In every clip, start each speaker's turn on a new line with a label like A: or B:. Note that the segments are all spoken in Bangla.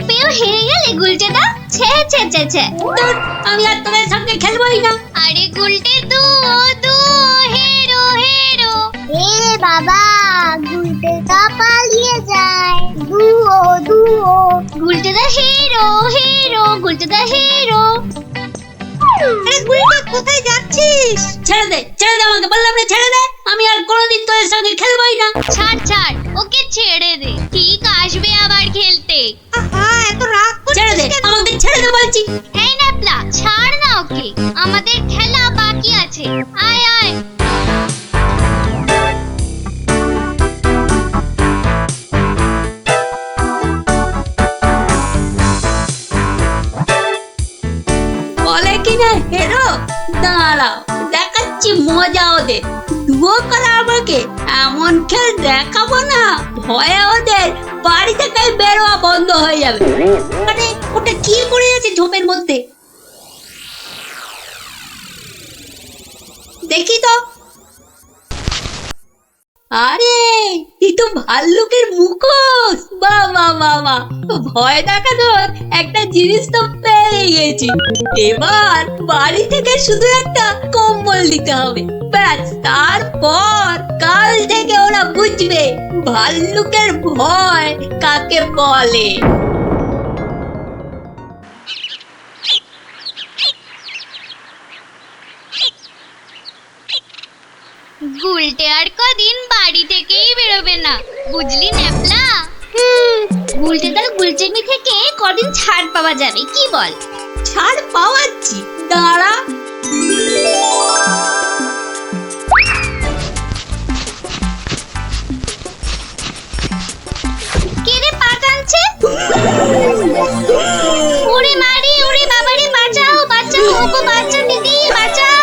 A: পেয়েও হেরে গেলে গুলটেদা? ছে ছে ছে ছে,
B: আমি আর তোদের সঙ্গে খেলবই না।
A: আরে গুলটে দু হেরো হেরো।
C: এ বাবা, গুলটেটা পালিয়ে যায়। দুও
A: গুলটেদা হেরো হেরো, গুলটেদা হেরো।
B: আরে গুলটে, কোথায় যাচ্ছিস? ছেড়ে দে আমাকে, বললাম না ছেড়ে দে। আমি আর কোনোদিন তোদের সঙ্গে খেলবই না।
A: ছাড় ছাড়, ওকে ছেড়ে দে, ঠিক আসবে আবার খেলতে।
B: এত রাগ করছিস? ছেড়ে দে আমাকে, ছেড়ে দে বলছি।
A: এই ন্যাপলা, ছাড় না ওকে, আমাদের খেলা বাকি আছে। আয় আয়।
B: বলে কিনা হেরো, দাঁড়াও দেখাচ্ছি মজা ওদের। দুয়ো করা আমাকে, এমন খেল দেখাবো না, ভয়ে ওদের বাড়ি থেকে বেরোয়া বন্ধ হয়ে যাবে। মানে ওটা কি পড়ে আছে ঝোপের মধ্যে? দেখি তো। আরে এই তো ভাল্লুকের মুখোশ। বাহ বাহ বাহ বাহ, ভয় দেখানোর একটা জিনিস তো পেয়ে গেছি। এবার বাড়ি থেকে শুধু একটা কম্বল দিতে হবে, ব্যাস। তারপর কাল থেকে ওরা বুঝবে ভাল্লুকের ভয় কাকে বলে।
A: গুলটে আর কদিন বাড়ি থেকেই বেরোবে না, বুঝলি ন্যাপলা? গুলটেদার গুলচেমি থেকে কদিন ছাড় পাওয়া যাবে, কি বল?
B: ছাড় পাওয়াচ্ছি, দাঁড়া।
A: কে রে পা টানছে? ওরে মারি, ওরে বাবারে, বাঁচাও বাঁচাও, ওগো বাঁচাও দিদি, বাঁচাও।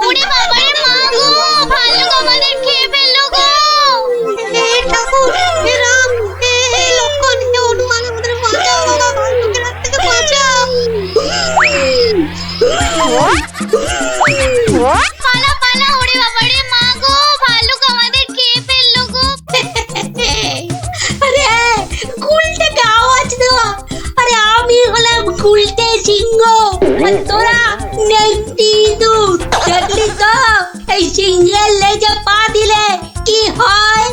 A: ওরে বাবারে, মা গো, ভাল্লুক আমাদের খেয়ে ফেললো গো।
B: হে ঠাকুর, হে রাম, হে লক্ষণ, হে হনুমান, আমাদের বাঁচাও বাবা, ভাল্লুকের হাত থেকে বাঁচাও।
A: পালা পালা, ওরে বাবারে, মা গো, ভাল্লুক আমাদের খেয়ে ফেললো গো।
B: আরে গুলটেকে আওয়াজ দেওয়া। আরে আমি হলাম গুলটে সিংহ, আর তোরা নেংটি ইঁদুর। দেখলি তো এই সিংহের লেজে পা দিলে কি হয়?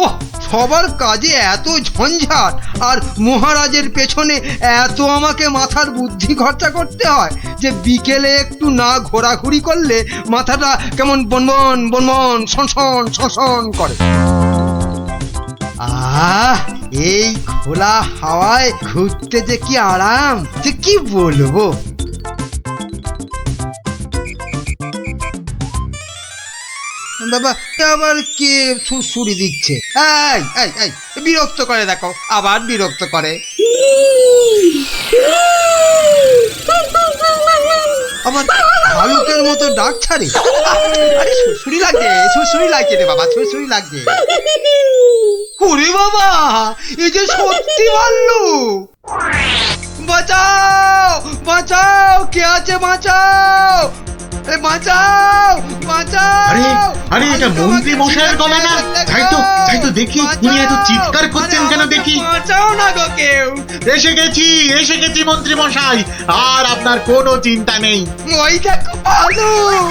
D: ওহ, সবার কাজে এত ঝঞ্ঝাট, আর মহারাজের পেছনে এত আমাকে মাথার বুদ্ধি খরচা করতে হয় যে বিকেলে একটু না ঘোরাঘুরি করলে মাথাটা কেমন বনবন বনবন সনসন সনসন করে। এই খোলা হাওয়ায় ঘুরতে যে কি আরাম, যে কি বলবো। বাবা, আবার কে সুড়সুড়ি দিচ্ছে? এই এই এই, বিরক্ত করে, দেখো আবার বিরক্ত করে। আবার ভালুকের মতো ডাক ছাড়ে। আরে সুড়সুড়ি লাগছে, সুড়সুড়ি লাগছে রে বাবা, সুড়সুড়ি লাগছে। ওরে বাবা, এই যে সত্যি ভাল্লুক। বাঁচাও বাঁচাও, কে আছে বাঁচাও, বাঁচাও বাঁচাও।
E: আরে এটা মন্ত্রী মশাইয়ের গলা না? তাই তো দেখি, উনি এত চিৎকার করছেন কেন দেখি।
D: বাঁচাও না গো কেউ।
E: এসে গেছি মন্ত্রী মশাই, আর আপনার কোনো চিন্তা নেই।
D: ওই দেখো ভাল্লুক।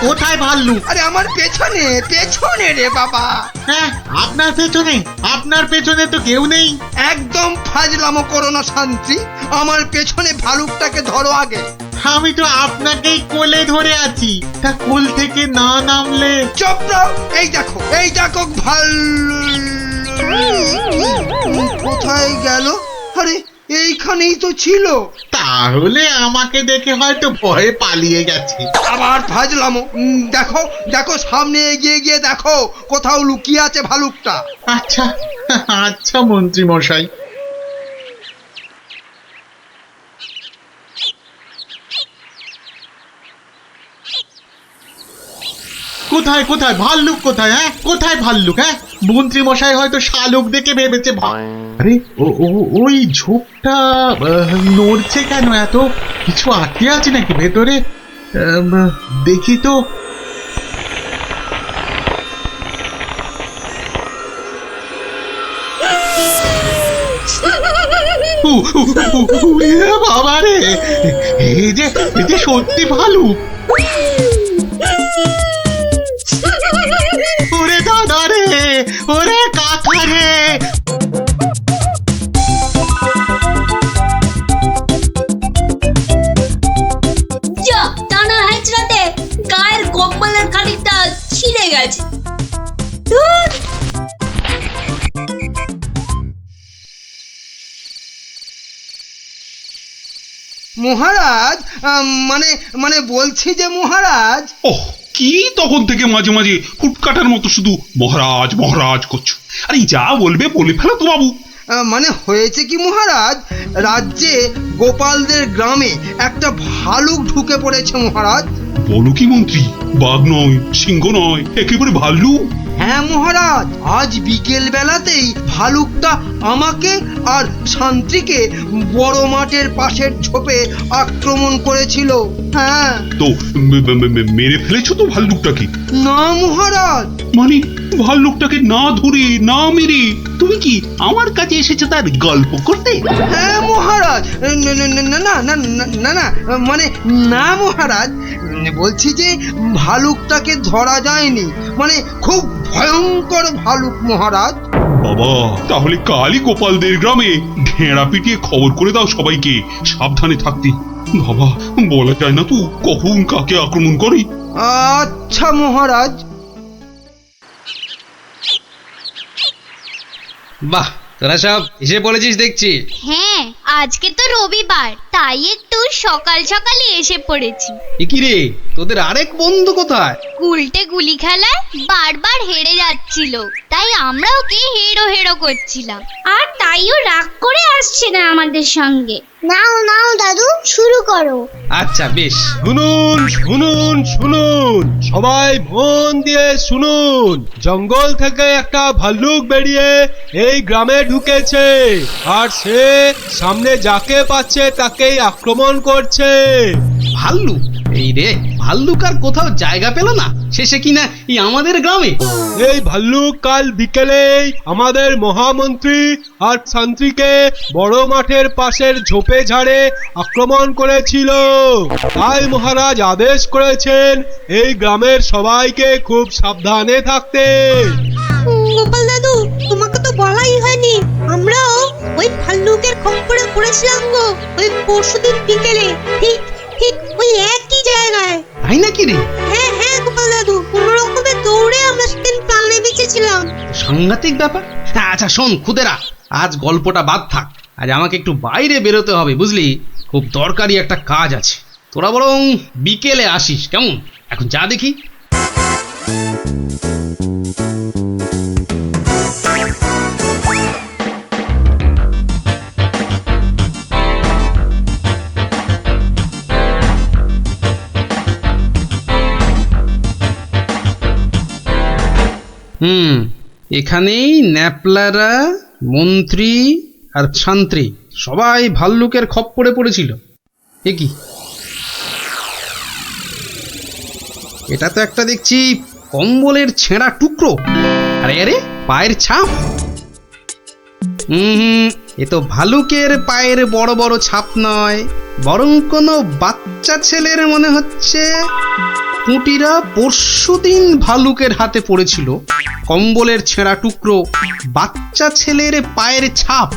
E: কোথায় ভাল্লুক?
D: আরে আমার পেছনে পেছনে রে বাবা।
E: হ্যাঁ, আপনার পেছনে তো কেউ নেই।
D: একদম ফাজলামো করো না শান্তি, আমার পেছনে ভালুকটাকে ধরো আগে।
E: আমি তো আপনাকেই কোলে ধরে আছি, তা কোল থেকে না নামলে।
D: চুপ রও, এই দেখো ভাল্লুক কোথায় গেল? আরে এইখানেই তো ছিল।
E: তাহলে আমাকে দেখে হয়তো ভয়ে পালিয়ে গেছে।
D: আবার ফাজলামো। দেখো সামনে এগিয়ে গিয়ে দেখো কোথাও লুকিয়ে আছে ভালুকটা।
E: আচ্ছা মন্ত্রী মশাই। কোথায় ভাল্লুক? কোথায়? হ্যাঁ, কোথায় ভাল্লুক? হ্যাঁ, মন্ত্রী মশাই হয়তো শালুক দেখে ভেবেছে। আরে ওই ঝোপটা নড়ছে কেন? এত কিছু আটকে আছে নাকি ভেতরে? দেখি তো। বাবা রে, এই যে সত্যি ভালুক। ওরে দাদা রে, ওরে কাকা রে।
B: যা টানা হেঁচড়াতে গায়ের কম্বলের খানিকটা ছিঁড়ে গেছে। ধুর।
D: মহারাজ মানে মানে বলছি যে মহারাজ,
F: ওহ, কি তখন থেকে মাঝে মাঝে হুটকাটার মতো শুধু মহারাজ মহারাজ করছো? আরে যা বলবে বলে ফেলো তো বাবু।
D: মানে হয়েছে কি মহারাজ, রাজ্যে গোপালদের গ্রামে একটা ভালুক ঢুকে পড়েছে মহারাজ।
F: বলো কি মন্ত্রী? বাঘ নয়, সিংহ নয়, একেবারে ভাল্লুক।
D: হ্যাঁ মহারাজ, আজ বিকেল বেলাতেই ভালুকটা আমাকে আর শান্তিকে বড় মাঠের পাশের ঝোপে আক্রমণ করেছিল। হ্যাঁ।
F: তো মেরে ফেলেছো তো ভাল্লুকটাকে?
D: না মহারাজ।
F: মানে ভাল্লুকটাকে না ধরে না মেরে তুমি কি আমার কাছে এসেছো তার গল্প করতে?
D: হ্যাঁ মহারাজ, না না না না না না না না, মানে না মহারাজ, বলছি যে ভালুকটাকে ধরা যায়নি, মানে খুব ভয়ঙ্কর ভালুক মহারাজ।
F: বাবা, তাহলে কালই গোপালদের গ্রামে ঢেঁড়া পিটিয়ে খবর করে দাও সবাইকে সাবধানে থাকতে। বাবা, বলা যায় না তো কখন কাকে আক্রমণ করে।
D: আচ্ছা মহারাজ।
G: বাহ, তোরা সব এসে পড়েছিস দেখছি।
A: হ্যাঁ, আজকে তো রবিবার, তাই একটু সকাল সকালে এসে পড়েছি।
G: এ কি রে, তোদের আরেক বন্ধু কোথায়?
A: উল্টে গুলি খেলায় বারবার হেরে যাচ্ছিল, তাই আমরা ওকে হেরো হেরো করছিলাম, আর তাইও রাগ করে আসছে না আমাদের সঙ্গে।
C: নাও নাও দাদু, শুরু করো।
G: আচ্ছা বেশ।
H: শুনুন শুনুন শুনুন, সবাই মন দিয়ে শুনুন। জঙ্গল থেকে একটা ভাল্লুক বেরিয়ে এই গ্রামে ঢুকেছে, আর সে সামনে যাকে পাচ্ছে তাকেই আক্রমণ করছে।
G: ভাল্লুক? এই রে, ভাল্লুক আর কোথাও জায়গা পেল না, শেষে কিনা এই আমাদের গ্রামে।
H: এই ভাল্লুক কাল বিকেলেই আমাদের মহামন্ত্রী আর শান্তিকে বড় মাঠের পাশের ঝোপে ঝাড়ে আক্রমণ করেছিল। তাই মহারাজ আদেশ করেছেন এই গ্রামের সবাইকে খুব সাবধানে থাকতে।
B: গোপাল দাদু, তোমাকে তো বলাই হয়নি, আমরাও ওই ভাল্লুকের খপ্পরে পড়েছিলাম গো, ওই পরশুদিন বিকেলে, ঠিক ঠিক ওই একই জায়গায়।
G: তাই নাকি রে?
B: হ্যাঁ হ্যাঁ গোপাল দাদু, কোনো রকমে দৌড়ে আমরা সেদিন প্রাণে বেঁচেছিলাম।
G: সাংঘাতিক ব্যাপার। আচ্ছা শোন খুদেরা, আজ গল্পটা বাদ থাক, আজ আমাকে একটু বাইরে বেরোতে হবে বুঝলি, খুব দরকারি একটা কাজ আছে। তোরা বরং বিকেলে আসিস, কেমন? এখন যা দেখি। এখানেই ন্যাপলারা, মন্ত্রী আর শান্ত্রী সবাই ভাল্লুকের খপ্পরে পড়েছিল। এ কি, এটা তো একটা দেখছি কম্বলের ছেঁড়া টুকরো। আরে আরে, পায়ের ছাপ। এ তো ভালুকের পায়ের বড় বড় ছাপ নয়, বরং কোনো বাচ্চা ছেলের মনে হচ্ছে। পুঁটিরা পরশুদিন ভালুকের হাতে পড়েছিল, কম্বলের ছেঁড়া টুকরো, বাচ্চা ছেলের পায়ের ছাপ।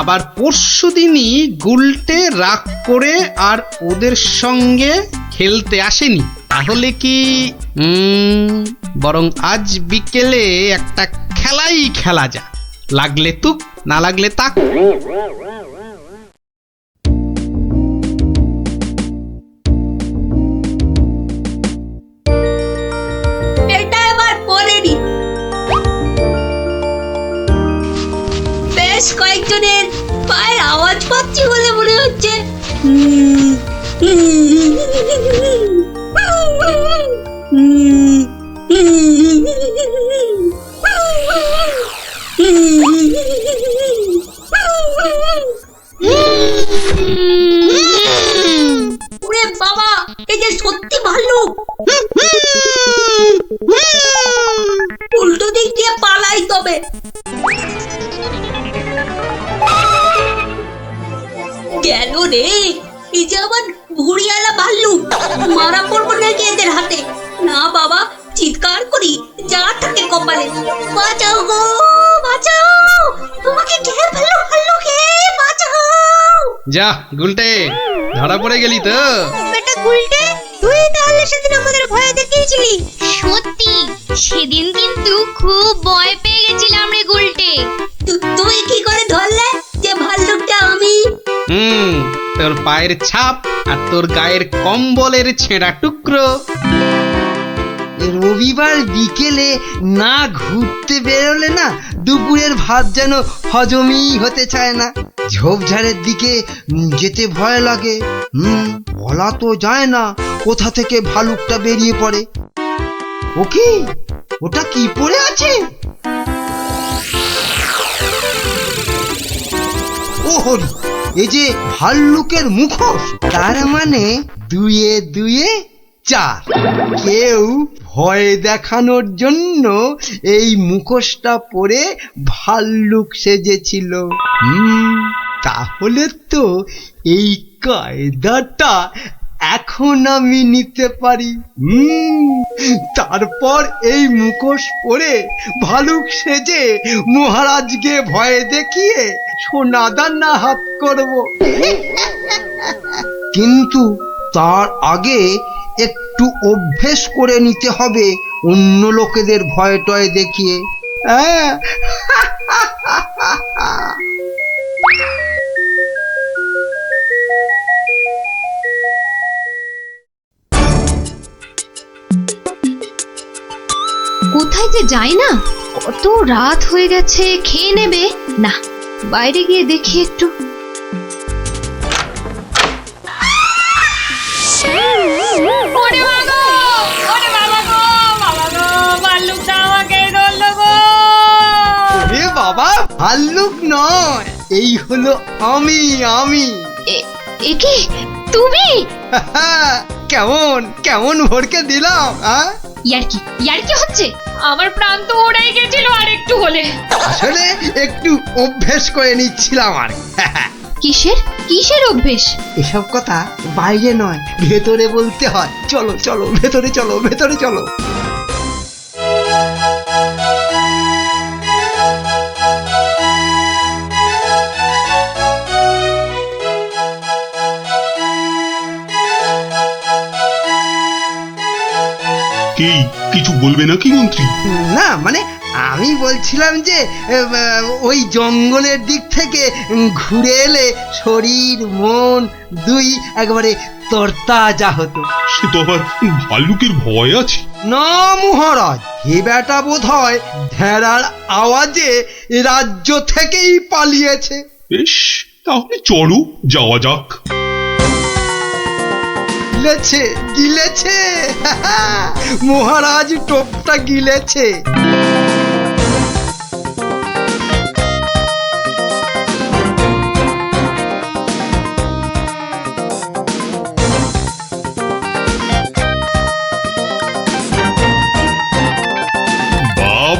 G: আবার পরশুদিনই গুলটে রাগ করে আর ওদের সঙ্গে খেলতে আসেনি। তাহলে কি বরং আজ বিকেলে একটা খেলাই খেলা যা, লাগলে তুক না লাগলে তাক।
B: এটা এবার পড়েনি। বেশ কয়েকজনের পায়ের আওয়াজ পাচ্ছি বলে মনে হচ্ছে। ওরে বাবা, এই যে সত্যি ভাল্লুক। উল্টো দিক দিয়ে পালাই তবে। রে, এই যে আমার ভুড়িয়ালা ভাল্লুক, মারা পড়বো নাকি এদের হাতে? না বাবা, চিৎকার করি যা থাকে কপালে। বাঁচাও গো, বাঁচাও, তোমাকে কে ফেললো ভাল্লুকে, বাঁচাও।
G: যা গুলটে, ধরা পড়ে গেলি তো।
C: বেটা গুলটে, তুই তাহলে সেদিন আমাদের ভয় দেখিয়েছিলি।
A: সত্যি সেদিন কিন্তু খুব ভয় পেয়ে গেছিলাম রে গুলটে।
B: তুই কি করে ধরলে যে ভাল্লুকটা আমি?
G: তোর পায়ের ছাপ আর তোর গায়ের কম্বলের ছেঁড়া টুকরো।
D: রবিবার বিকেলে না ঘুরতে বেরোলে না দুপুরের ভাত যেন হজমই হতে চায় না। ঝোপঝাড়ের দিকে যেতে ভয় লাগে। বলা তো যায় না কোথা থেকে ভালুকটা বেরিয়ে পড়ে। ও কি, ওটা কি পড়ে আছে? ও হরি, এই যে ভাল্লুকের মুখোশ। তার মানে দুয়ে দুয়ে চার। কেউ ভয় দেখানোর জন্য এই মুখোশটা পরে ভাল্লুক সেজেছিল। তাহলে তো এই কায়দাটা এখন আমি নিতে পারি। তারপর এই মুখোশ পরে ভালুক সেজে মহারাজকে ভয় দেখিয়ে সোনা দানা হাত করব। কিন্তু তার আগে একটু অভ্যেস করে নিতে হবে অন্য লোকেদের ভয় টয় দেখিয়ে।
I: কোথায় যে যাই না, কত রাত হয়ে গেছে, খেয়ে নেবে না, বাইরে গিয়ে দেখি একটু।
D: বাবা, ভাল্লুক নয়, এই হলো আমি।
I: এ কি তুমি?
D: কেমন কেমন ভরকে দিলাম?
I: ইয়ার্কি হচ্ছে? আমার প্রাণ তো ওড়াই গেছিল আর একটু হলে।
D: আসলে একটু অভ্যেস করে নিচ্ছিলাম আর।
I: কিসের অভ্যেস?
D: এসব কথা বাইরে নয়, ভেতরে বলতে হয়। চলো চলো, ভেতরে চলো, ভেতরে চলো।
F: কি কিছু বলবে নাকি মন্ত্রী?
D: না মানে আমি বলছিলাম যে ওই জঙ্গলের দিক থেকে ঘুরে এলে শরীর মন দুই একবারে তরতাজা হতো।
F: সে তো আবার ভাল্লুকের ভয় আছে।
D: না মহারাজ, হে বেটা বোধ হয় ঢেড়ার আওয়াজে রাজ্য থেকেই পালিয়েছে।
F: বেশ, তাহলে চলো যাওয়া যাক।
D: গিলেছে মহারাজ, টোপটা গিলেছে।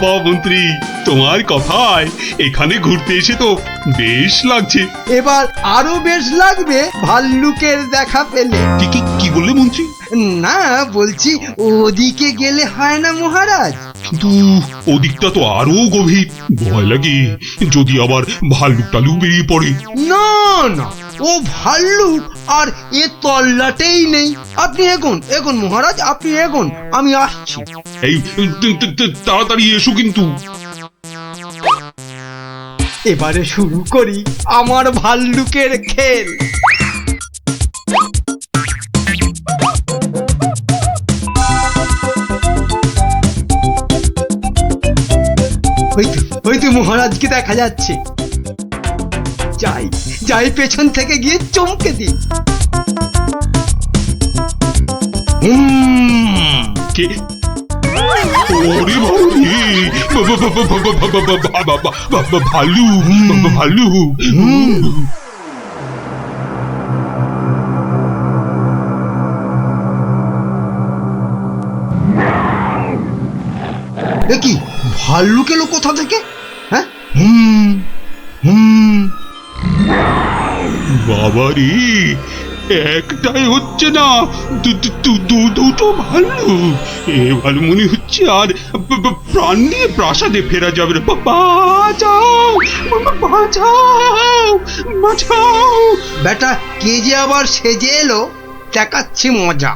F: বাবা মন্ত্রী, তোমার কথায় এখানে ঘুরতে এসে তো বেশ লাগছে।
D: এবার আরো বেশ লাগবে ভাল্লুকের দেখা পেলে।
F: কি বললে মন্ত্রী?
D: না বলছি, ওদিকে গেলে হয় না মহারাজ?
F: কিন্তু ওদিকটা তো আরো গভীর, ভয় লাগে যদি আবার ভাল্লুক টালুক বেরিয়ে পড়ে।
D: না না, ও ভাল্লুক আর এ তল্লাটেই নেই। আপনি এগোন মহারাজ, আপনি এগোন, আমি আসছি।
F: এই তাড়াতাড়ি এসো কিন্তু।
D: এবারে শুরু করি আমার ভাল্লুকের খেল। হয়তো মহারাজকে দেখা যাচ্ছে। যাই পেছন থেকে গিয়ে চমকে দিই।
F: কে? ওরে ভাল্লুক।
D: কি ভাল্লুক এলো কোথা থেকে? হ্যাঁ,
F: বাবা রে, একটাই হচ্ছে না, দুটো ভাল্লুক। এবার মনে হচ্ছে আর প্রাণ নিয়ে প্রাসাদে ফেরা যাবে না। বাঁচাও, বাঁচাও, বাঁচাও।
D: বেটা কে যে আবার সেজে এলো, দেখাচ্ছি মজা।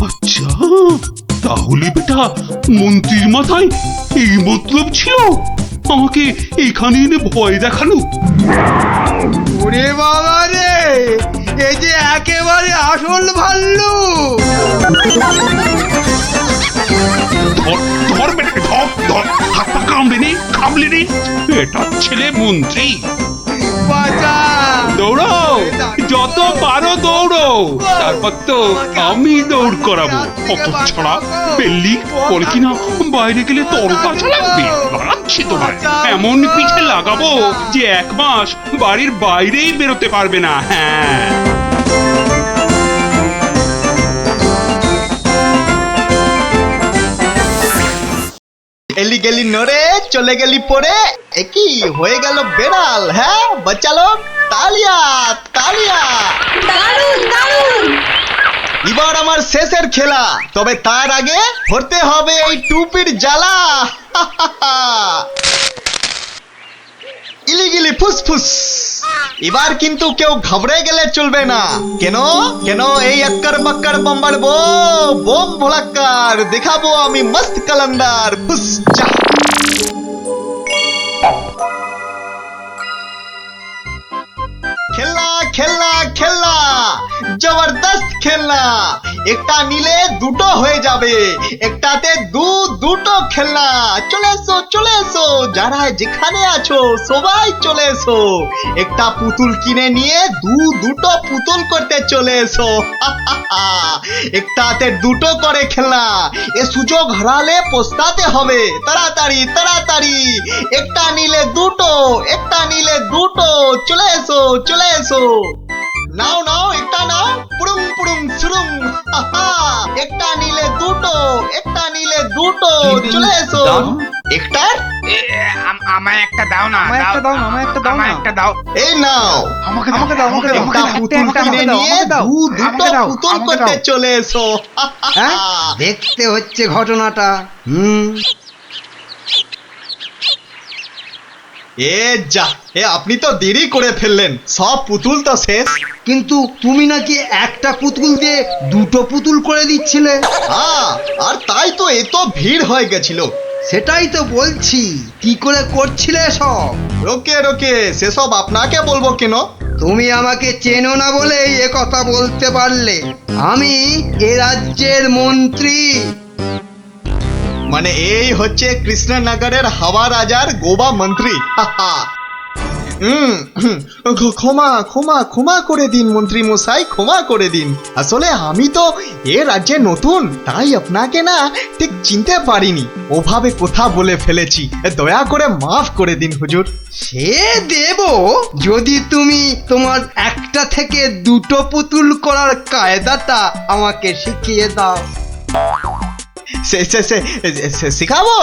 F: আচ্ছা, তাহলে বেটা মন্ত্রীর মাথায় এই মতলব ছিল আমাকে এখানে এনে ভয় দেখানো।
D: ওরে বাবা রে, এই যে একেবারে আসল ভাল্লুক।
F: ধর বেটা, ধর, হাত পা কামড়ে নে। এটা ছেলে মন্ত্রী।
D: বাঁচা!
F: দৌড়াও, যত পারো দৌড়ো, তারপর তো আমি দৌড় করাবো। কত ছড়া পেল্লি পরে কিনা বাইরে গেলে তরতাজা লাগবে। বাড়াচ্ছি তোমার, এমন পিঠে লাগাবো যে 1 মাস বাড়ির বাইরেই বেরোতে পারবে না। হ্যাঁ,
J: এলি গেলি নরে, চলে গেলি পরে, একই হয়ে গেল বেড়াল। হ্যাঁ বাচ্চালো, তালিয়া তালিয়া।
B: দারুণ দারুণ।
J: এবার আমার শেষের খেলা, তবে তার আগে ধরতে হবে এই টুপির জ্বালা। ইলিগিলি ফুসফুস। এবার কিন্তু কেউ ঘাবড়ে গেলে চলবে না। কেন কেন এই আক্কার বাক্কার বম্বার বোম ভোলাক্কার দেখাবো আমি মস্ত কালান্দার। ফুস যা। খেলনা খেলনা খেলনা, জবরদস্ত খেলনা। একটা নিলে দুটো হয়ে যাবে, একটাতে দুটো খেলনা। চলে এসো চলে এসো, যারা যেখানে আছো সবাই চলে এসো। একটা পুতুল কিনে নিয়ে দুটো পুতুল করতে চলে এসো। একটাতে দুটো করে খেলনা, এ সুযোগ হারালে পস্তাতে হবে। তাড়াতাড়ি তাড়াতাড়ি, একটা নিলে দুটো, একটা নিলে দুটো। চলে এসো চলে এসো। নাও নাও, একটা নাও, পুরুম পুরুম সুরুম। একটা নিলে দুটো, একটা নিলে দুটো। চলে এসো। একটার
K: আমায় একটা দাও না, আমায় একটা দাও।
J: এই নাও,
K: আমাকে দাও,
J: একটা পুতুল কিনে নিয়ে দুটো পুতুল করতে চলে এসো।
D: হ্যাঁ, দেখতে হচ্ছে ঘটনাটা।
J: এ যা, আপনি তো দেরি করে ফেললেন, সব পুতুল তো শেষ।
D: কিন্তু তুমি নাকি একটা পুতুল দিয়ে দুটো পুতুল করে দিচ্ছিলে।
J: আর তাই তো এত ভিড় হয়ে গেছিল।
D: সেটাই তো বলছি, কি করে করছিলে সব?
J: রোকে রোকে, সেসব আপনাকে বলবো কেন?
D: তুমি আমাকে চেনো না বলেই এ কথা বলতে পারলে। আমি এ রাজ্যের মন্ত্রী।
J: মানে এই হচ্ছে কৃষ্ণনগরের হাওয়া রাজার গোবা মন্ত্রী। ক্ষমা ক্ষমা ক্ষমা করে দিন মন্ত্রী মশাই, ক্ষমা করে দিন। আসলে আমি তো এ রাজ্যে নতুন, তাই আপনাকে না ঠিক চিনতে পারিনি, ওভাবে কথা বলে ফেলেছি। দয়া করে মাফ করে দিন হুজুর।
D: সে দেব, যদি তুমি তোমার একটা থেকে দুটো পুতুল করার কায়দাটা আমাকে শিখিয়ে দাও।
J: শেখাবো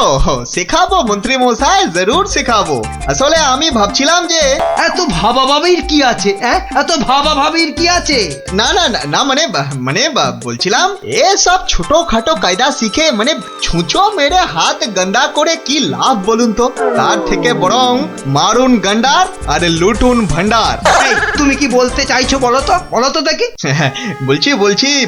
J: শেখাবো মন্ত্রী মশাই, জরুর শেখাবো। আসলে আমি ভাবছিলাম যে
D: এত ভাবাভাবির কি আছে? এত ভাবাভাবির কি আছে?
J: না না না, মানে বলছিলাম এসব ছোটখাটো কায়দা শিখে মানে ছুঁচো মেরে হাত গন্ডা করে কি লাভ বলুন তো? তার থেকে বরং মারুন গন্ডার আর লুটুন ভান্ডার।
D: তুমি কি বলতে চাইছো বলো তো দেখি।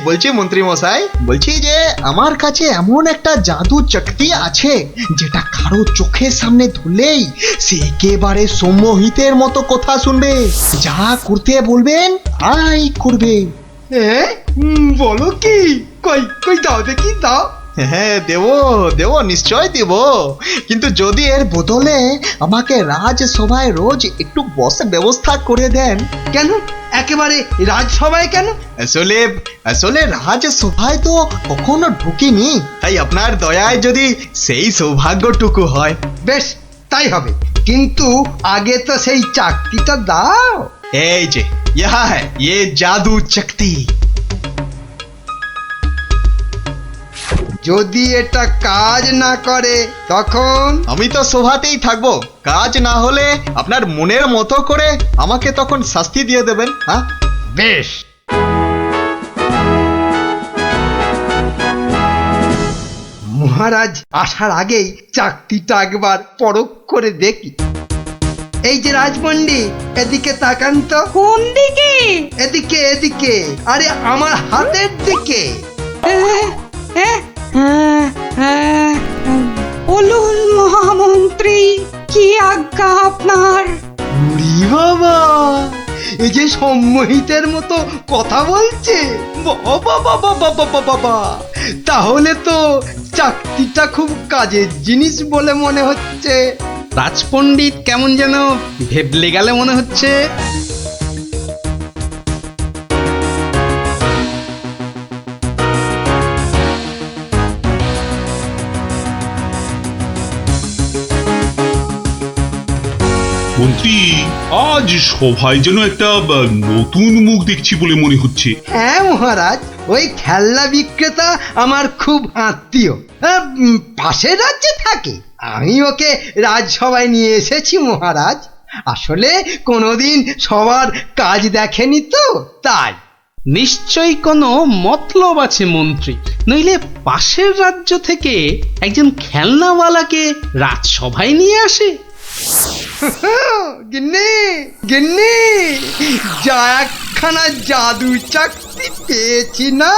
J: বলছি মন্ত্রী মশাই, বলছি যে আমার কাছে এমন একটা জাদু শক্তি আছে, যেটা কারো চোখের সামনে ধরলেই সে একেবারে সম্মোহিতের মতো কথা শুনবে, যা করতে বলবেন তাই করবে।
D: বলো কি? কই দাও দেখি, দাও।
J: হ্যাঁ দেব নিশ্চয় দেব, কিন্তু যদি এর বদলে আমাকে রাজসভায় রোজ একটু বসে ব্যবস্থা করে দেন।
D: কেন একেবারে রাজসভায় কেন?
J: আসলে রাজসভায় তো কখনো ঢুকিনি, তাই আপনার দয়ায় যদি সেই সৌভাগ্যটুকু হয়।
D: বেশ, তাই হবে, কিন্তু আগে তো সেই চাকরিটা দাও।
J: এই যে ইহা হ্যায় ये जादू शक्ति।
D: যদি এটা কাজ না করে তখন
J: আমি তো সভাতেই থাকবো, কাজ না হলে আপনার মনের মতো করে আমাকে তখন শাস্তি দিয়ে দেবেন। হ্যাঁ,
D: বেশ। মহারাজ আসার আগেই চাকতিটা একবার পরখ করে দেখি। এই যে রাজপণ্ডিত, এদিকে তাকান তো।
B: কোন দিকে?
D: এদিকে এদিকে, আরে আমার হাতের দিকে।
B: বলুন মহামন্ত্রী, কি আজ্ঞা আপনার?
D: উরি বাবা, এই যে সম্মোহিতের মতো কথা বলছে। বাবা বাবা বাবা বাবা, তাহলে তো চাকতিটা খুব কাজের জিনিস বলে মনে হচ্ছে।
G: রাজপণ্ডিত কেমন যেন ভেবলে গেলে মনে হচ্ছে।
F: মন্ত্রী, আজ সভায় যেন একটা নতুন মুখ দেখছি বলে মনে হচ্ছে।
D: হ্যাঁ মহারাজ, ওই খেলনা বিক্রেতা আমার খুব আত্মীয়, পাশের রাজ্যে থাকে। আমি ওকে রাজসভায় নিয়ে এসেছি মহারাজ। আসলে কোনোদিন সবার কাজ দেখেনি তো, তাই।
G: নিশ্চয়ই কোনো মতলব আছে মন্ত্রী, নইলে পাশের রাজ্য থেকে একজন খেলনাওয়ালাকে রাজসভায় নিয়ে আসে।
D: গিন্নি গিন্নি, যা একখানা জাদু চাকতি পেয়েছি না,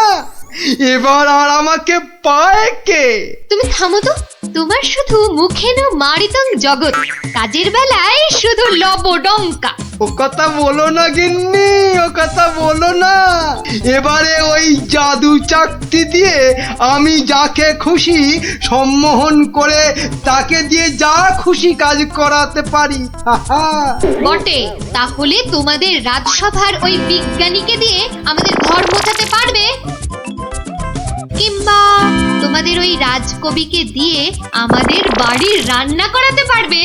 D: এবার আর আমাকে পায় কে?
I: তুমি থামো তো, তোমার শুধু মুখে না মারিতং জগৎ, কাজের বেলায় শুধু লবডঙ্কা।
D: ও কথা বলো না গিন্নি, ও কথা বলো না। এবারে ওই জাদু চাকতি দিয়ে আমি যাকে খুশি সম্মোহন করে তাকে দিয়ে যা খুশি কাজ করাতে পারি।
I: বটে, তাহলে তোমাদের রাজসভার ওই বিজ্ঞানীকে দিয়ে আমাদের ঘর মোছাতে পারবে? কিংবা তোমাদের ওই রাজকবিকে দিয়ে আমাদের বাড়ির রান্না করাতে পারবে?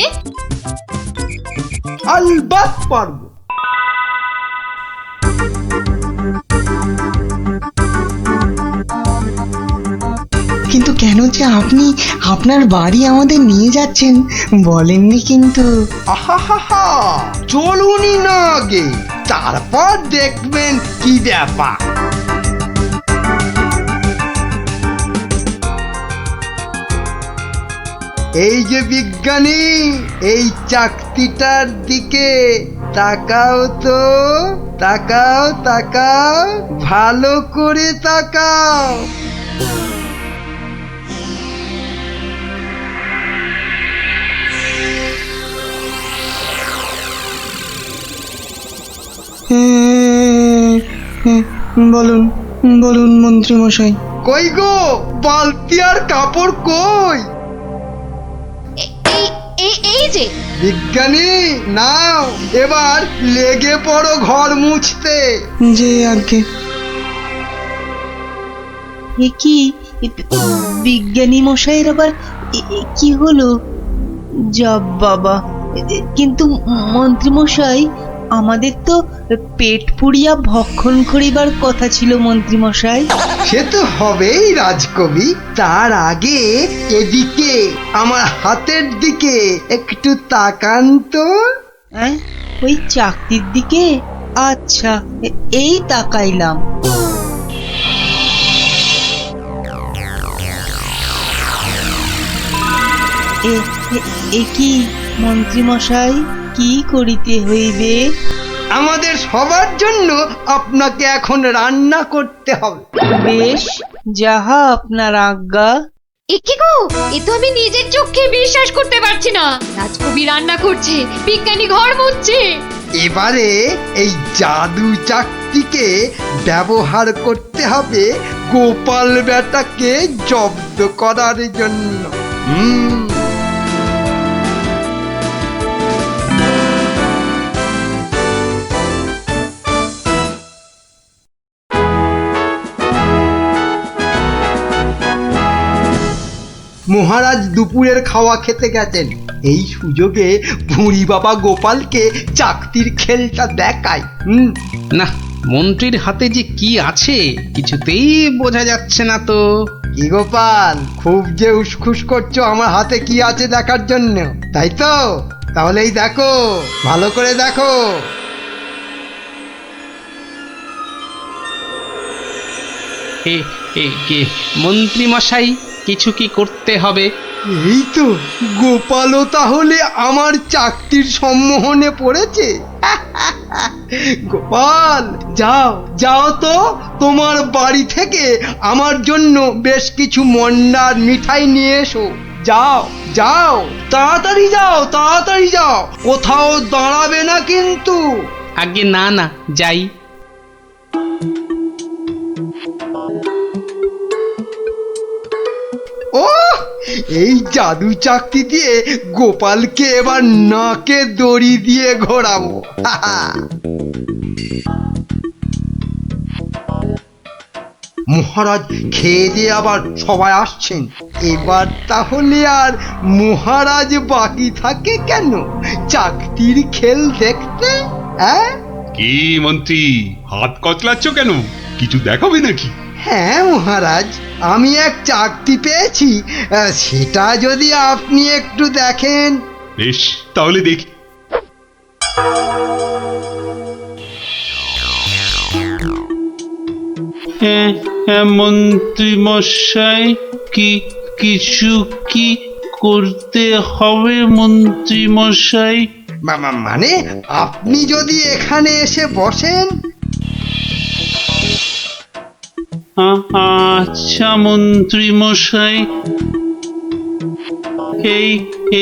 D: আলবাত পারবো।
L: কিন্তু কেন যে আপনি আপনার বাড়ি আমাদের নিয়ে যাচ্ছেন বলেননি কিন্তু।
D: আহা, চলুনই না আগে, তারপর দেখবেন কি ব্যাপার। এই যে বিজ্ঞানী, এই চাকতিটার দিকে তাকাও তো, তাকাও তাকাও, ভালো করে তাকাও।
L: বলুন বলুন মন্ত্রী মশাই।
D: কই গো, বালতি আর কাপড় কই?
I: এই যে
D: বিজ্ঞানী, নাও এবার লেগে পড়ো ঘর মুছতে।
L: যে আগে
B: কি বিজ্ঞানী মশাইয়ের আবার কি হলো? যা বাবা, কিন্তু মন্ত্রী মশাই, আমাদের তো পেট পুড়িয়া ভক্ষণ করিবার কথা ছিল মন্ত্রী মশাই।
D: সে তো হবেই রাজকবি, তার আগে এদিকে আমার হাতের দিকে একটু তাকান তো।
B: ওই চাকতির দিকে? আচ্ছা, এই তাকাইলাম। এ কি মন্ত্রী মশাই, কি করিতে হইবে?
D: আমাদের সবার জন্য আপনাকে এখন রান্না করতে হবে।
B: বেশ, যাহা আপনার আজ্ঞা।
I: কি গো, এ তো আমি নিজের চোখে বিশ্বাস করতে পারছি না। রাজকবি রান্না করছে, বিজ্ঞানী ঘর মুছছে।
D: এবারে এই জাদু চাকতিকে ব্যবহার করতে হবে গোপাল বেটাকে জব্দ করার জন্য। মহারাজ দুপুরের খাওয়া খেতে গেছেন, এই সুযোগে ভুঁড়ি বাবা গোপালকে চাকতির খেলটা দেখায়।
G: না, মন্ত্রীর হাতে যে কি আছে কিছুতেই বোঝা যাচ্ছে না তো।
D: কি গোপাল, খুব যে উসখুস করছো আমার হাতে কি আছে দেখার জন্য, তাই তো? তাহলেই দেখো, ভালো করে দেখো।
G: মন্ত্রী মশাই, কিছু কি করতে হবে?
D: এই তো, গোপালও তাহলে আমার চাকতির সম্মোহনে পড়েছে। গোপাল, যাও যাও তো, তোমার বাড়ি থেকে আমার জন্য বেশ কিছু মন্ডার মিঠাই নিয়ে এসো। যাও যাও, তাড়াতাড়ি যাও, তাড়াতাড়ি যাও, কোথাও দাঁড়াবে না কিন্তু।
G: আগে না না, যাই।
D: ও, এই জাদু চাকতি দিয়ে গোপালকে এবার নাকে দড়ি দিয়ে ঘোরাবো। মহারাজ খেয়ে দিয়ে আবার সবাই আসছেন, এবার তাহলে আর মহারাজ বাকি থাকে কেন চাকতির খেল দেখতে?
F: কি মন্ত্রী, হাত কচলাচ্ছ কেন? কিছু দেখাবে নাকি?
D: হ্যাঁ মহারাজ, আমি এক চাকতি পেয়েছি, সেটা যদি আপনি একটু দেখেন।
F: বেশ, তাহলে দেখি। মন্ত্রী মশাই, কিছু কি করতে হবে মন্ত্রী মশাই?
D: মানে আপনি যদি এখানে এসে বসেন।
F: আচ্ছা মন্ত্রী মশাই,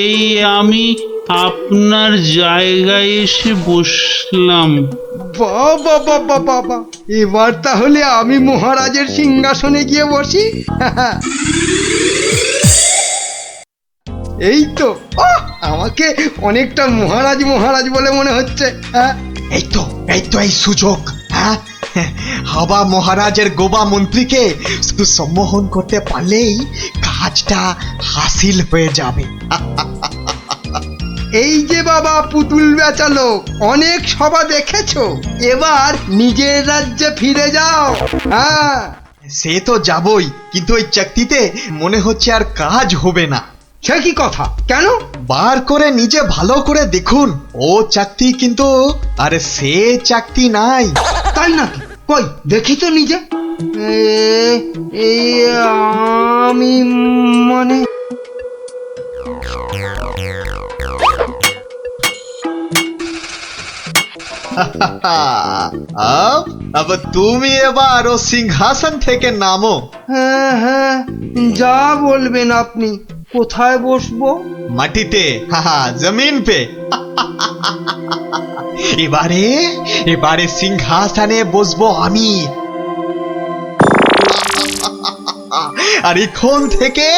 F: এই আমি আপনার জায়গায় এসে বসলাম।
D: বাবা বাবা বাবা, এবার তাহলে আমি মহারাজের সিংহাসনে গিয়ে বসি। এই তো, আমাকে অনেকটা মহারাজ মহারাজ বলে মনে হচ্ছে।
J: এই তো এই সুযোগ। হ্যাঁ, হাবা মহারাজের গোবা মন্ত্রীকে শুধু সম্মোহন করতে পারলেই কাজটা হাসিল হয়ে যাবে।
D: এই যে বাবা পুতুল বেচালো, অনেক সভা দেখেছো, এবার নিজের রাজ্যে ফিরে যাও। হ্যাঁ,
J: সে তো যাবই, কিন্তু ওই চাকতিতে মনে হচ্ছে আর কাজ হবে না।
D: সে কি কথা? কেন?
J: বার করে নিজে ভালো করে দেখুন, ও চাকতি কিন্তু আরে সে চাকতি নাই।
D: তাই নাকি? কই দেখি তো নিজে। এই আমি মানে
J: अब তুমি এবার ও সিংহাসন থেকে নামো।
D: হ্যাঁ হ্যাঁ, যা বলবেন আপনি। কোথায় বসবো?
J: মাটিতে, জমিন পে। এবারে সিংহাসনে বসবো আমি। আর এখন থেকে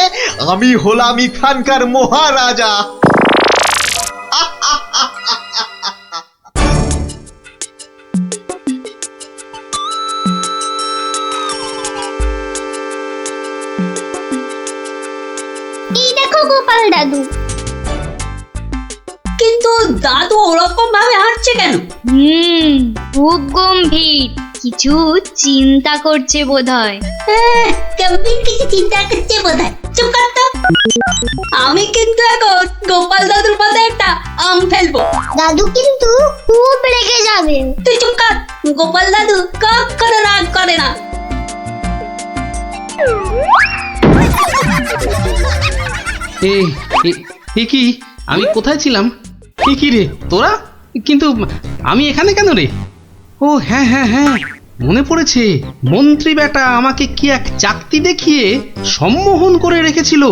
J: আমি হলাম এখানকার মহারাজা।
A: এই দেখো গোপাল দাদু।
B: কিন্তু দাদু ওরকম ভাবে হাঁটছে কেন?
A: খুব গম্ভীর, কিছু চিন্তা করছে বোধহয়।
B: গম্ভীর কিছু চিন্তা করছে বোধহয়। চুপ কর তো। আমি কিন্তু এখন গোপাল দাদুর মাথায় একটা আম ফেলবো।
A: দাদু কিন্তু খুব রেগে যাবে।
B: তুই চুপ কর। গোপাল দাদু কখনো রাগ করে না।
G: এ কি, আমি কোথায় ছিলাম? কি রে তোরা? কিন্তু আমি এখানে কেন রে? ও হ্যাঁ হ্যাঁ হ্যাঁ, মনে পড়েছে, মন্ত্রী বেটা আমাকে কি এক চাকতি দেখিয়ে সম্মোহন করে রেখেছিল।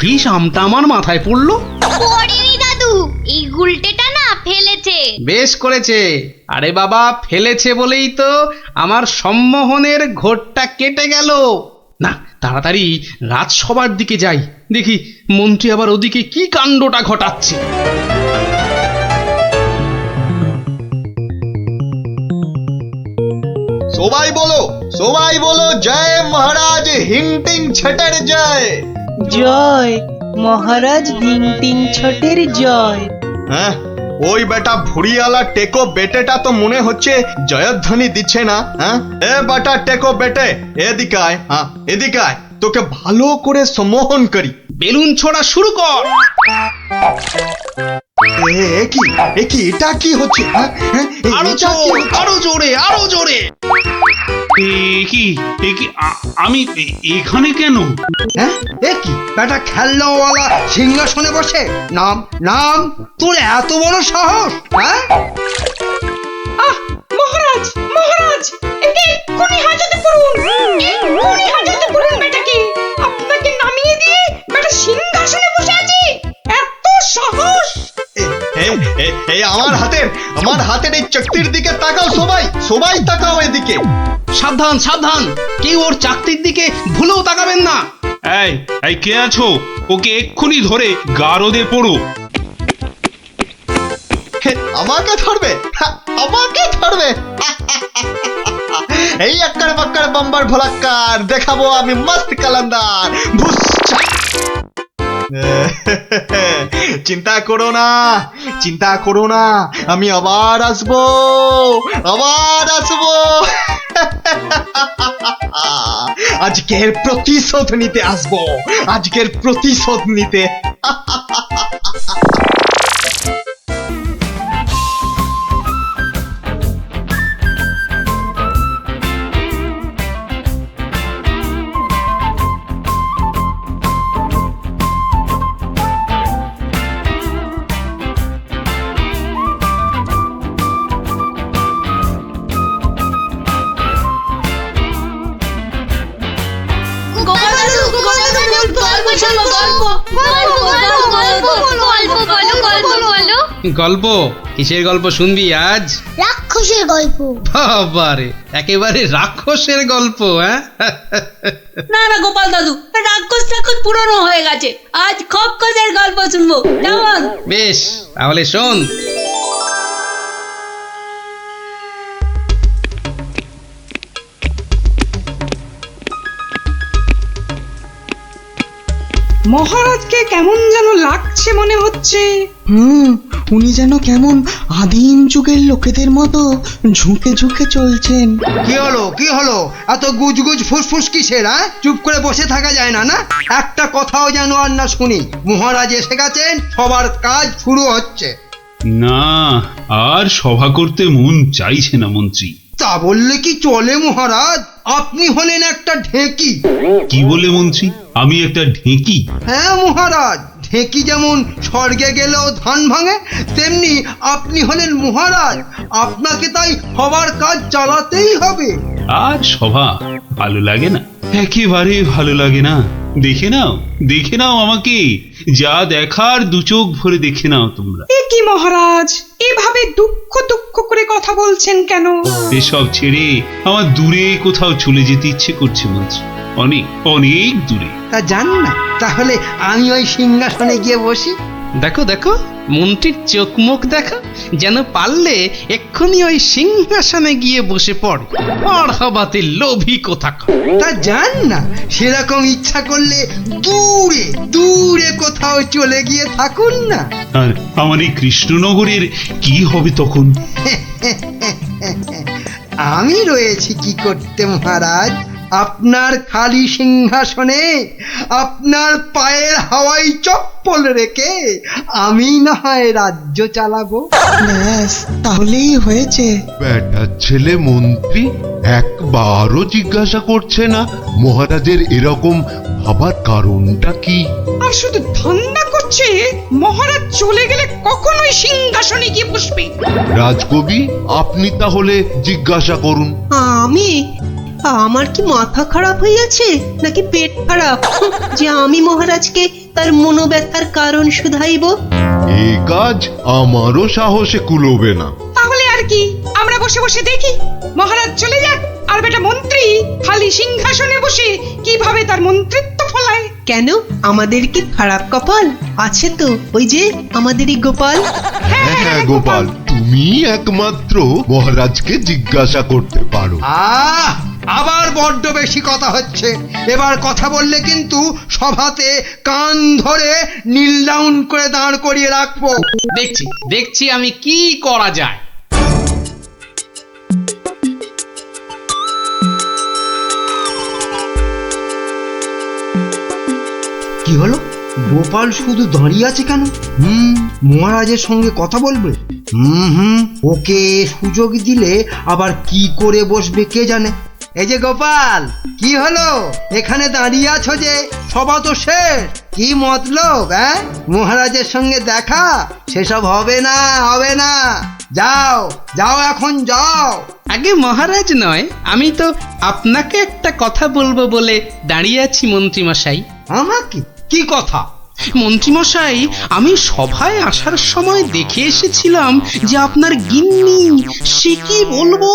G: কি সামটা আমার মাথায় পড়লো।
A: পড়েনি দাদু, এই গুলটেটা না ফেলেছে।
G: বেশ করেছে। আরে বাবা, ফেলেছে বলেই তো আমার সম্মোহনের ঘোরটা কেটে গেল। না, তাড়াতাড়ি রাজসভার দিকে যাই, দেখি মন্ত্রী আবার ওদিকে কি কাণ্ডটা ঘটাচ্ছে।
J: সবাই বলো জয় মহারাজ হিংটিং ছটের জয়।
L: জয় মহারাজ হিংটিং ছটের জয়।
J: হ্যাঁ, ওই বেটা ভুড়িয়ালা টেকো বেটেটা তো মনে হচ্ছে জয়ধ্বনি দিচ্ছে না। হ্যাঁ, এ বেটা টেকো বেটে, এদিকে আয়। হ্যাঁ, এদিকে আয়। তোকে ভালো করে সম্মোহন করি।
G: বেলুন ছোড়া শুরু কর।
J: এটা কি হচ্ছে?
G: আরো জোর, আরো জোরে, আরো জোরে।
F: আমি এখানে কেন?
D: হ্যাঁ কি একটা খেলনাওয়ালা সিংহাসনে বসে? নাম নাম তোর এত বড় সাহস? হ্যাঁ
C: মহারাজ মহারাজ একে এক্ষুনি হাজতে পড়ুন, এক্ষুনি হাজতে পড়ুন বেটাকে। আপনাকে নামিয়ে দিয়ে বেটা সিংহাসনে বসে আছে, এত সাহস!
J: আমার হাতের এই চকতির দিকে তাকাও, সবাই তাকাও এদিকে।
G: সাবধান সাবধান, কেউ ওর চাকতির দিকে ভুলেও তাকাবেন না।
F: এই কে আছো? ওকে এক্ষুনি ধরে গারদে পড়ো।
J: আমাকে ধরবে? এই আক্কার বাক্কার বাম্বার ভোলাক্কার দেখাবো আমি মস্ত কালান্দার। চিন্তা করো না, আমি আবার আসবো। আজকের প্রতিশোধ নিতে আসবো, আজকের প্রতিশোধ নিতে।
G: গল্প? কিসের গল্প শুনবি আজ?
A: রাক্ষসের গল্প।
G: বাবারে, একেবারে রাক্ষসের গল্প। হ্যাঁ
B: না না গোপাল দাদু, রাক্ষস পুরনো হয়ে গেছে, আজ খপ্পখসের গল্প শুনবো। কেমন?
G: বেশ, তাহলে শোন।
C: মহারাজকে কেমন যেন লাগছে মনে হচ্ছে।
L: উনি যেন কেমন আদিম যুগের লোকেদের মতো ঝুঁকে ঝুঁকে চলছেন।
D: কি হলো এত গুজগুজ ফুসফুস কিসের? চুপ করে বসে থাকা যায় না? না একটা কথাও যেন আর না শুনি। মহারাজ এসে গেছেন, সবার কাজ শুরু হচ্ছে।
F: না, আর সভা করতে মন চাইছে না মন্ত্রী।
D: তা বললে কি চলে মহারাজ? আপনি হলেন একটা ঢেঁকি।
F: কি বলে মন্ত্রী? আমি একটা ঢেঁকি?
D: হ্যাঁ মহারাজ, ঢেঁকি যেমন স্বর্গে গেলেও ধান ভাঙে, তেমনি আপনি হলেন মহারাজ। আপনাকে তাই সবার কাজ চালাতেই হবে।
F: আর সভা ভালো লাগে না, একেবারে ভালো লাগে না। দেখে নাও আমাকে, যা দেখার দু চোখ ভরে দেখে নাও তোমরা।
C: এ কি মহারাজ, এভাবে দুঃখ করে কথা বলছেন কেন?
F: এসব ছেড়ে আমার দূরে কোথাও চলে যেতে ইচ্ছে করছে মন্ত্রী, অনেক দূরে।
D: তা জান না, তাহলে আমি ওই সিংহাসনে গিয়ে বসি।
G: দেখো মন্ত্রীর চোখ মুখ দেখো, যেন পারলে এক্ষুনি ওই সিংহাসনে গিয়ে বসে পড়ে। আর হবাতে লোভী কোথাকার।
D: তা জান না, সেরকম ইচ্ছা করলে দূরে কোথাও চলে গিয়ে থাকুন না।
F: আর আমার এই কৃষ্ণনগরের কি হবে তখন?
D: আমি রয়েছি কি করতে মহারাজ? আপনার খালি সিংহাসনে আপনার পায়ের হাওয়াই চপ্পল রেখে আমি না হয় রাজ্য চালাবো।
L: ব্যাস, তাহলেই হয়েছে।
M: বেটার ছেলে মন্ত্রী একবারও জিজ্ঞাসা করছে না মহারাজের এরকম ভাবার কারণটা কি?
C: আর শুধু ধান্দা করছে মহারাজ চলে গেলে কখনোই সিংহাসনে গিয়ে বসবে।
M: রাজকবি, আপনি তাহলে জিজ্ঞাসা করুন।
B: আমার কি মাথা খারাপ হইয়াছে নাকি পেট খারাপ যে আমি মহারাজকে তার মনোব্যথার কারণ শুধাইব?
M: এ কাজ আমারও সাহসে কুলোবে না।
C: তাহলে আর কি, আমরা বসে বসে দেখি মহারাজ চলে যাক, আর বেটা মন্ত্রী খালি সিংহাসনে বসে কিভাবে তার মন্ত্রিত্ব ফলায়।
B: কেন, আমাদের কি খারাপ কপাল আছে? তো ওই যে আমাদেরই গোপাল।
M: হ্যাঁ গোপাল, তুমি একমাত্র মহারাজকে জিজ্ঞাসা করতে পারো।
D: আবার বড্ড বেশি কথা হচ্ছে। এবার কথা বললে কিন্তু সভাতে কান ধরে নীল ডাউন করে দাঁড় করিয়ে রাখবো।
G: দেখছি আমি কি করা যায়।
D: হলো? গোপাল শুধু দাঁড়িয়ে আছে কেন? মহারাজের সঙ্গে কথা বলবে? ওকে সুযোগ দিলে আবার কি করে বসবে কে জানে। এই যে গোপাল, কি হলো? এখানে দাঁড়িয়ে আছো যে? সভা তো শেষ, কি মতলব? মহারাজের সঙ্গে দেখা? সেসব হবে না, হবে না। যাও যাও, এখন যাও।
G: আগে মহারাজ নয়, আমি তো আপনাকে একটা কথা বলবো বলে দাঁড়িয়ে আছি মন্ত্রীমশাই।
D: আমাকে? কি কথা?
G: মন্ত্রীমশাই, আমি সভায় আসার সময় দেখে এসেছিলাম যে আপনার গিন্নি, সে কি বলবো,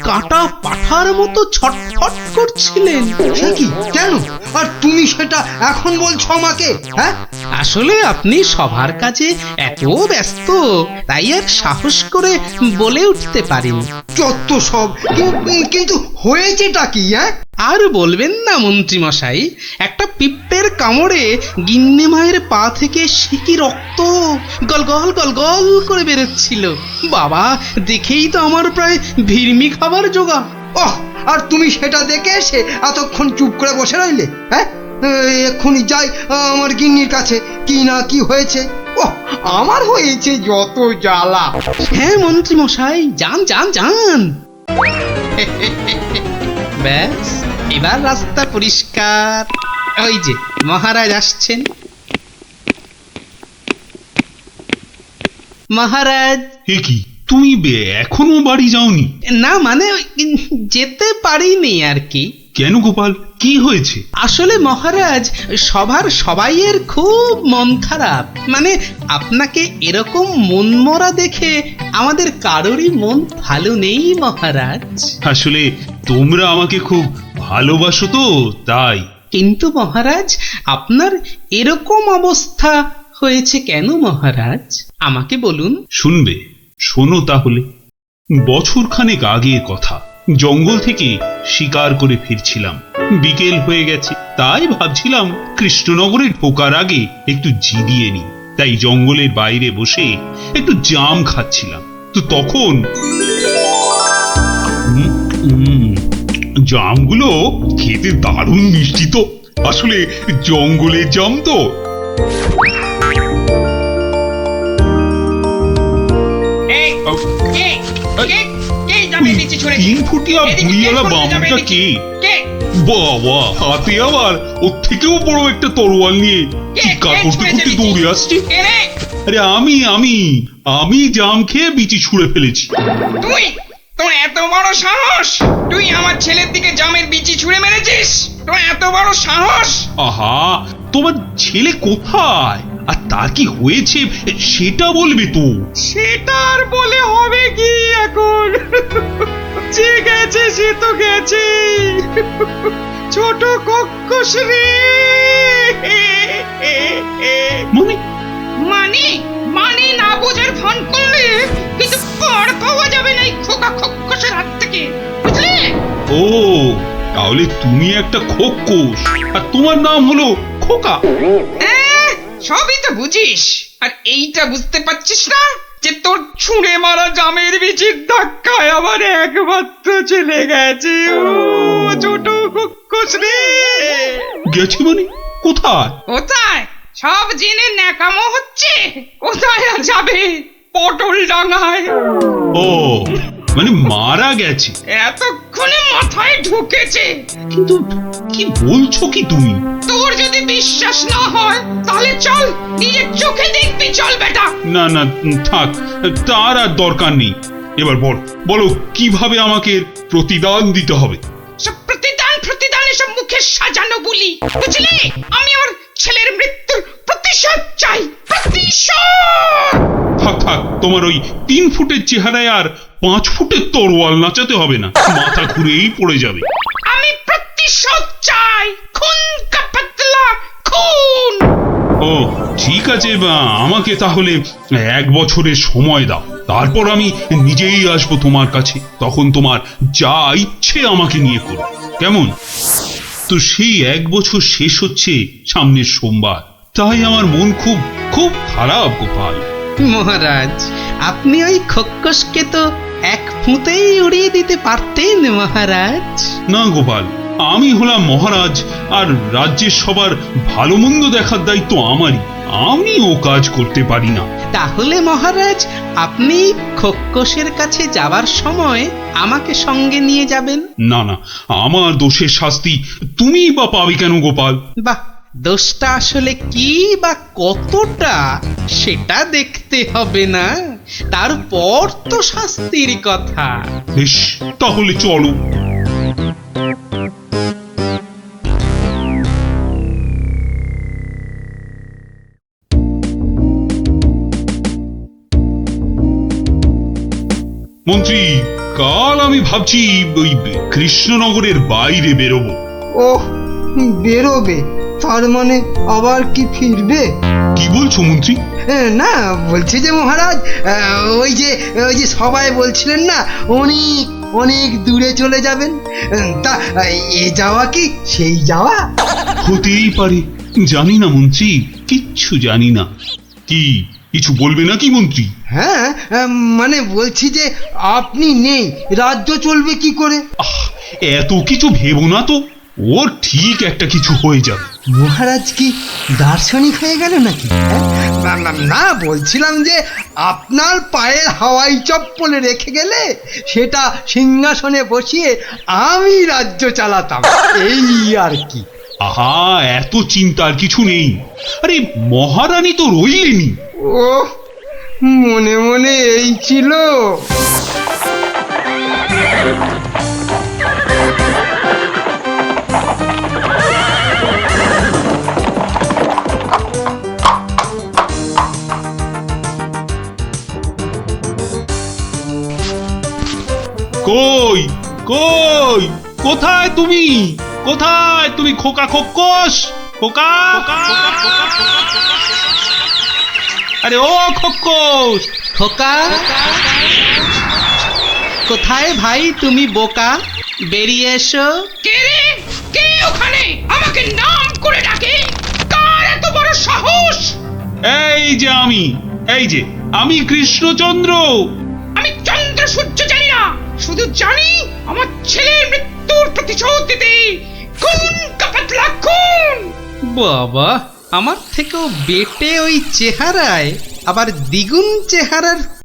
G: কাটা পাঠার মতো ছটফট করছিলেন।
D: সে কি? কেন? আর তুমি সেটা এখন বলছো আমাকে?
G: আসলে আপনি সভার কাজে এত ব্যস্ত, তাই আর সাহস করে বলে উঠতে পারিনি।
D: যত সব। কিন্তু হয়েছেটা কি?
G: আর বলবেন না মন্ত্রীমশাই, একটা পিঁপড়ের কামড়ে গিন্নি মায়ের পা থেকে সে কি রক্ত গলগল গলগল করে বেরোচ্ছিল। বাবা, দেখেই তো আমার প্রায় ভিড়মি খাবার জোগা।
D: আর তুমি সেটা দেখে এসে এতক্ষণ চুপ করে বসে রইলে? এক্ষুনি যাই আমার গিন্নির কাছে, কি না কি হয়েছে। আমার হয়েছে যত জ্বালা।
G: হ্যাঁ মন্ত্রীমশাই, যান যান যান। ব্যাস, এবার রাস্তা পরিষ্কার। ওই যে মহারাজ আসছেন। মহারাজ।
F: কি তুমি এখনো বাড়ি যাওনি?
G: না মানে যেতে পারিনি আর কি।
F: কেন গোপাল, কি হয়েছে?
G: আসলে মহারাজ, সবার সবাইয়ের খুব মন খারাপ। মানে আপনাকে এরকম মন মরা দেখে আমাদের কারোরই মন ভালো নেই মহারাজ।
F: আসলে তোমরা আমাকে খুব ভালোবাসো তো, তাই।
G: কিন্তু মহারাজ, আপনার এরকম অবস্থা হয়েছে কেন মহারাজ? আমাকে বলুন।
F: শুনবে? শোনো তাহলে। বছরখানেক আগের কথা, জঙ্গল থেকে শিকার করে ফিরছিলাম। বিকেল হয়ে গেছে, তাই ভাবছিলাম কৃষ্ণনগরে ঢোকার আগে একটু জিরিয়ে নি। তাই জঙ্গলের বাইরে বসে একটু জাম খাচ্ছিলাম। তো তখন জামগুলো খেতে দারুণ মিষ্টি তো। আসলে জঙ্গলের জাম তো। তিন ফুটিয়া ভুঁড়িওয়ালা বামুনটা কে? বাবা, হাতে আবার ওর থেকেও বড় একটা তরোয়াল নিয়ে চিৎকার করতে করতে দৌড়ে আসছে। আরে আমি জাম খেয়ে বিচি ছুঁড়ে ফেলেছি।
C: তুই? তোর এত বড় সাহস? তুই আমার ছেলের দিকে জামের বিচি ছুঁড়ে মেরেছিস? তোর এত বড় সাহস?
F: আহা, তোমার ছেলে কোথায় আর তার কি হয়েছে সেটা বলবে তো।
C: সেটা আর বলে হবে কি এখন? যে গেছে সে তো গেছে। ছোট কক্কস রে। মানে না বোঝার ভান করলে কিন্তু পার পাওয়া যাবে না এই খোকা খক্কসের হাত থেকে, বুঝলে?
F: ও, তাহলে তুমি একটা খোক্কস আর তোমার নাম হলো খোকা।
C: সবই তো বুঝিস, আর এইটা বুঝতে পারছিস না যে তোর ছুঁড়ে মারা জামের বীজের ধাক্কায় আবার একমাত্র চলে গেছে। ও ছোট খক্কস রে।
F: গেছে মানে? কোথায়?
C: কোথায় সব জেনে ন্যাকামো হচ্ছে? কোথায় আর যাবে? পটল ডাঙায়।
F: ও, মানে মারা গেছে?
C: এতক্ষণে মাথায় ঢুকেছে।
F: কিন্তু কি বলছো কি তুমি?
C: তোর যদি বিশ্বাস না হয় তাহলে চল, নিজের চোখে দেখবি। চল বেটা।
F: না না, থাক, তার আর দরকার নেই। এবার বলো কিভাবে আমাকে প্রতিদান দিতে হবে?
C: সব প্রতিদান এসব মুখে সাজানো বলি, বুঝলি? আমি আমার ছেলের মৃত্যুর প্রতিশোধ চাই। প্রতিশোধ।
F: থাক, তোমার ওই 3 ফুটের চেহারায় আর 5 ফুটের তরোয়াল নাচাতে হবে না, মাথা ঘুরেই পড়ে যাবে।
C: আমি প্রতিশোধ চাই, খুন কা পাতলা খুন।
F: ও ঠিক আছে, আমাকে তাহলে 1 বছরের সময় দাও, তারপর আমি নিজেই আসবো তোমার কাছে। তখন তোমার যা ইচ্ছে আমাকে নিয়ে করো, কেমন? তো সেই 1 বছর শেষ হচ্ছে সামনের সোমবার, তাই আমার মন খুব খুব খারাপ গোপাল।
G: মহারাজ, আপনি ওই খক্কসকে তো 1 ফুঁতেই উড়িয়ে দিতে পারতেন মহারাজ।
F: না গোপাল, আমি হলাম মহারাজ, আর রাজ্যের সবার ভালো মন্দ দেখার দায়িত্ব আমারই। আমিও কাজ করতে পারি না।
G: তাহলে মহারাজ আপনি খোক্কসের কাছে যাবার সময় আমাকে সঙ্গে নিয়ে যাবেন।
F: না না, আমার দোষের শাস্তি তুমি বা পাবে কেন গোপাল?
G: বাহ, দোষটা আসলে কি বা কতটা সেটা দেখতে হবে না, তারপর তো শাস্তির কথা।
F: বেশ, তাহলে চলো। মন্ত্রী, কাল আমি ভাবছি ওই কৃষ্ণনগরের বাইরে বেরোবো।
D: ওহ, বেরোবে? তার মানে আবার কি ফিরবে?
F: কি বলছো মন্ত্রী?
D: না, বলছি যে মহারাজ, ওই যে সবাই বলছিলেন না অনেক অনেক দূরে চলে যাবেন, তা এ যাওয়া কি সেই যাওয়া?
F: হতেই পারে, জানি না মন্ত্রী, কিচ্ছু জানি না। কি কিছু বলবে নাকি মন্ত্রী?
D: হ্যাঁ, মানে বলছি যে আপনি নেই, রাজ্য চলবে কি করে?
F: এত কিছু ভেবো না তো, ওর ঠিক একটা কিছু হয়ে যাবে।
D: মহারাজ কি দার্শনিক হয়ে গেল নাকি? না, বলছিলাম যে আপনার পায়ের হাওয়াই চপ্পলে রেখে গেলে সেটা সিংহাসনে বসিয়ে আমি রাজ্য চালাতাম, এই আর কি।
F: আহা, এত চিন্তার কিছু নেই। আরে মহারানী তো রইলেনি।
D: ও, মনে মনে এই ছিল।
F: কই কই, কোথায় তুমি? কোথায় তুমি খোকা খোক্কস? খোকা, আরে ও খোক্কস!
G: খোকা, কোথায় ভাই তুমি বোকা? বেরিয়ে এসো।
C: কে রে? কে ওখানে আমাকে নাম করে ডাকে? কার এত বড় সাহস?
F: এই যে আমি কৃষ্ণচন্দ্র।
C: আমি চন্দ্র সূর্য জানি না, শুধু জানি আমার ছেলের মৃত্যুর প্রতিশোধ দিতে কোন কাপাতলা খুন।
G: বাবা, আমার থেকেও বেটে ওই চেহারায় আবার দ্বিগুণ চেহারার